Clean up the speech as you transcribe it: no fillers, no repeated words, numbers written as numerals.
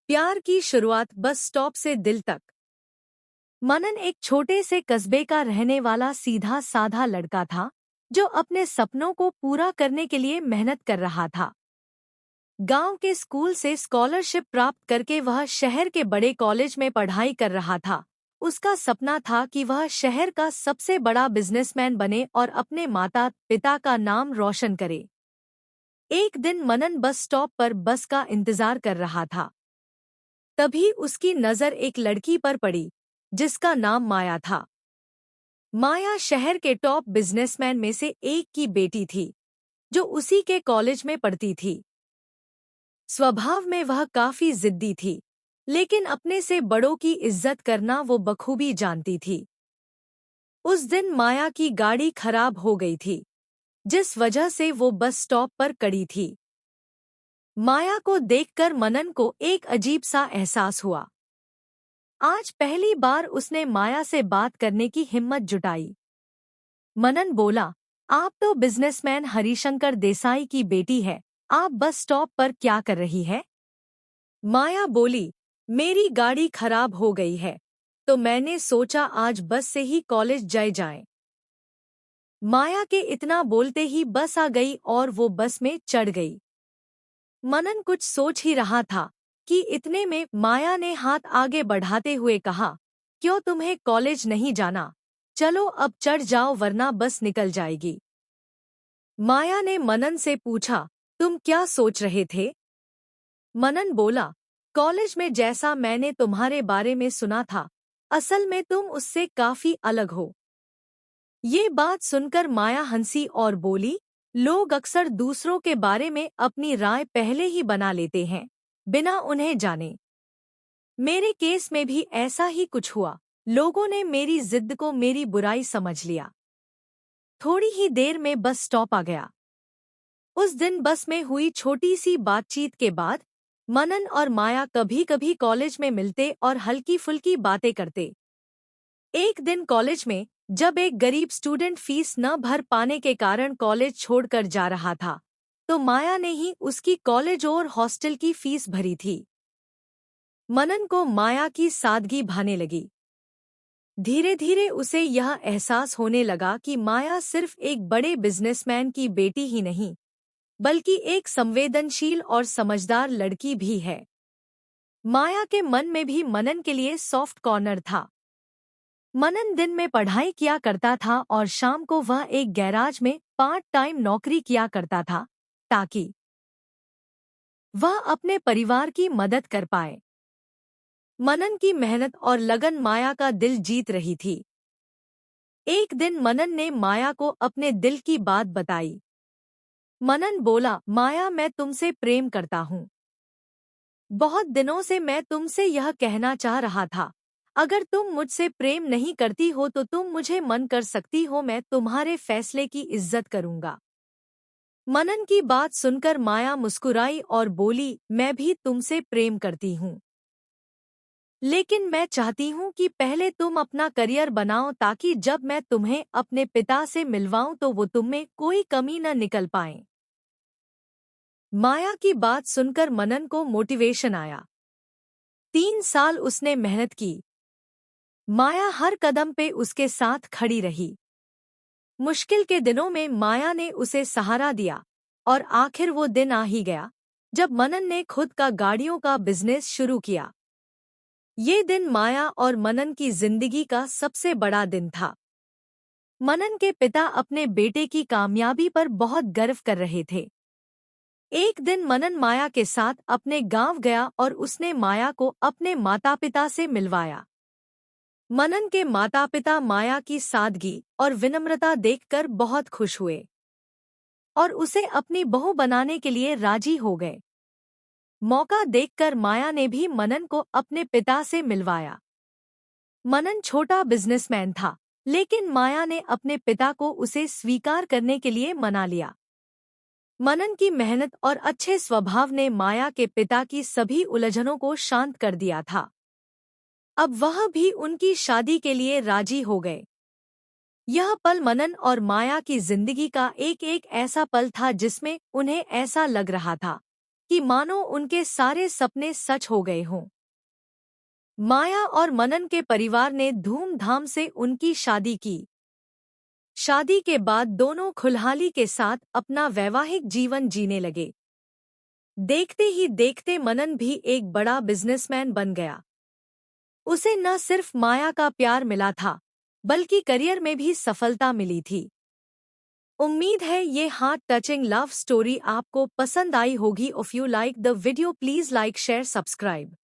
प्यार की शुरुआत बस स्टॉप से दिल तक। मनन एक छोटे से कस्बे का रहने वाला सीधा साधा लड़का था जो अपने सपनों को पूरा करने के लिए मेहनत कर रहा था। गांव के स्कूल से स्कॉलरशिप प्राप्त करके वह शहर के बड़े कॉलेज में पढ़ाई कर रहा था। उसका सपना था कि वह शहर का सबसे बड़ा बिजनेसमैन बने और अपने माता पिता का नाम रोशन करे। एक दिन मनन बस स्टॉप पर बस का इंतजार कर रहा था। तभी उसकी नजर एक लड़की पर पड़ी जिसका नाम माया था। माया शहर के टॉप बिजनेसमैन में से एक की बेटी थी जो उसी के कॉलेज में पढ़ती थी। स्वभाव में वह काफी जिद्दी थी, लेकिन अपने से बड़ों की इज्जत करना वो बखूबी जानती थी। उस दिन माया की गाड़ी खराब हो गई थी, जिस वजह से वो बस स्टॉप पर खड़ी थी। माया को देखकर मनन को एक अजीब सा एहसास हुआ। आज पहली बार उसने माया से बात करने की हिम्मत जुटाई। मनन बोला, आप तो बिजनेसमैन हरिशंकर देसाई की बेटी है, आप बस स्टॉप पर क्या कर रही है? माया बोली, मेरी गाड़ी खराब हो गई है, तो मैंने सोचा आज बस से ही कॉलेज जाएं। माया के इतना बोलते ही बस आ गई और वो बस में चढ़ गई। मनन कुछ सोच ही रहा था कि इतने में माया ने हाथ आगे बढ़ाते हुए कहा, क्यों तुम्हें कॉलेज नहीं जाना? चलो अब चढ़ जाओ वरना बस निकल जाएगी। माया ने मनन से पूछा, तुम क्या सोच रहे थे? मनन बोला, कॉलेज में जैसा मैंने तुम्हारे बारे में सुना था, असल में तुम उससे काफी अलग हो। ये बात सुनकर माया हंसी और बोली, लोग अक्सर दूसरों के बारे में अपनी राय पहले ही बना लेते हैं, बिना उन्हें जाने। मेरे केस में भी ऐसा ही कुछ हुआ। लोगों ने मेरी जिद को मेरी बुराई समझ लिया। थोड़ी ही देर में बस स्टॉप आ गया। उस दिन बस में हुई छोटी सी बातचीत के बाद मनन और माया कभी कभी कॉलेज में मिलते और हल्की फुल्की बातें करते। एक दिन कॉलेज में जब एक गरीब स्टूडेंट फीस न भर पाने के कारण कॉलेज छोड़कर जा रहा था, तो माया ने ही उसकी कॉलेज और हॉस्टल की फीस भरी थी। मनन को माया की सादगी भाने लगी। धीरे धीरे उसे यह एहसास होने लगा कि माया सिर्फ एक बड़े बिजनेसमैन की बेटी ही नहीं, बल्कि एक संवेदनशील और समझदार लड़की भी है। माया के मन में भी मनन के लिए सॉफ्ट कॉर्नर था। मनन दिन में पढ़ाई किया करता था और शाम को वह एक गैराज में पार्ट टाइम नौकरी किया करता था, ताकि वह अपने परिवार की मदद कर पाए। मनन की मेहनत और लगन माया का दिल जीत रही थी। एक दिन मनन ने माया को अपने दिल की बात बताई। मनन बोला, माया मैं तुमसे प्रेम करता हूँ। बहुत दिनों से मैं तुमसे यह कहना चाह रहा था। अगर तुम मुझसे प्रेम नहीं करती हो तो तुम मुझे मन कर सकती हो, मैं तुम्हारे फैसले की इज्जत करूंगा। मनन की बात सुनकर माया मुस्कुराई और बोली, मैं भी तुमसे प्रेम करती हूँ, लेकिन मैं चाहती हूँ कि पहले तुम अपना करियर बनाओ ताकि जब मैं तुम्हें अपने पिता से मिलवाऊं तो वो तुम में कोई कमी न निकल पाए। माया की बात सुनकर मनन को मोटिवेशन आया। 3 साल उसने मेहनत की। माया हर कदम पे उसके साथ खड़ी रही। मुश्किल के दिनों में माया ने उसे सहारा दिया और आखिर वो दिन आ ही गया जब मनन ने खुद का गाड़ियों का बिजनेस शुरू किया। ये दिन माया और मनन की जिंदगी का सबसे बड़ा दिन था। मनन के पिता अपने बेटे की कामयाबी पर बहुत गर्व कर रहे थे। एक दिन मनन माया के साथ अपने गांव गया और उसने माया को अपने माता पिता से मिलवाया। मनन के माता पिता माया की सादगी और विनम्रता देखकर बहुत खुश हुए और उसे अपनी बहू बनाने के लिए राजी हो गए। मौका देखकर माया ने भी मनन को अपने पिता से मिलवाया। मनन छोटा बिजनेसमैन था, लेकिन माया ने अपने पिता को उसे स्वीकार करने के लिए मना लिया। मनन की मेहनत और अच्छे स्वभाव ने माया के पिता की सभी उलझनों को शांत कर दिया था। अब वह भी उनकी शादी के लिए राजी हो गए। यह पल मनन और माया की जिंदगी का एक एक ऐसा पल था जिसमें उन्हें ऐसा लग रहा था कि मानो उनके सारे सपने सच हो गए हों। माया और मनन के परिवार ने धूमधाम से उनकी शादी की। शादी के बाद दोनों खुशहाली के साथ अपना वैवाहिक जीवन जीने लगे। देखते ही देखते मनन भी एक बड़ा बिजनेसमैन बन गया। उसे न सिर्फ माया का प्यार मिला था, बल्कि करियर में भी सफलता मिली थी। उम्मीद है ये हार्ट टचिंग लव स्टोरी आपको पसंद आई होगी। If you like the video please like share subscribe.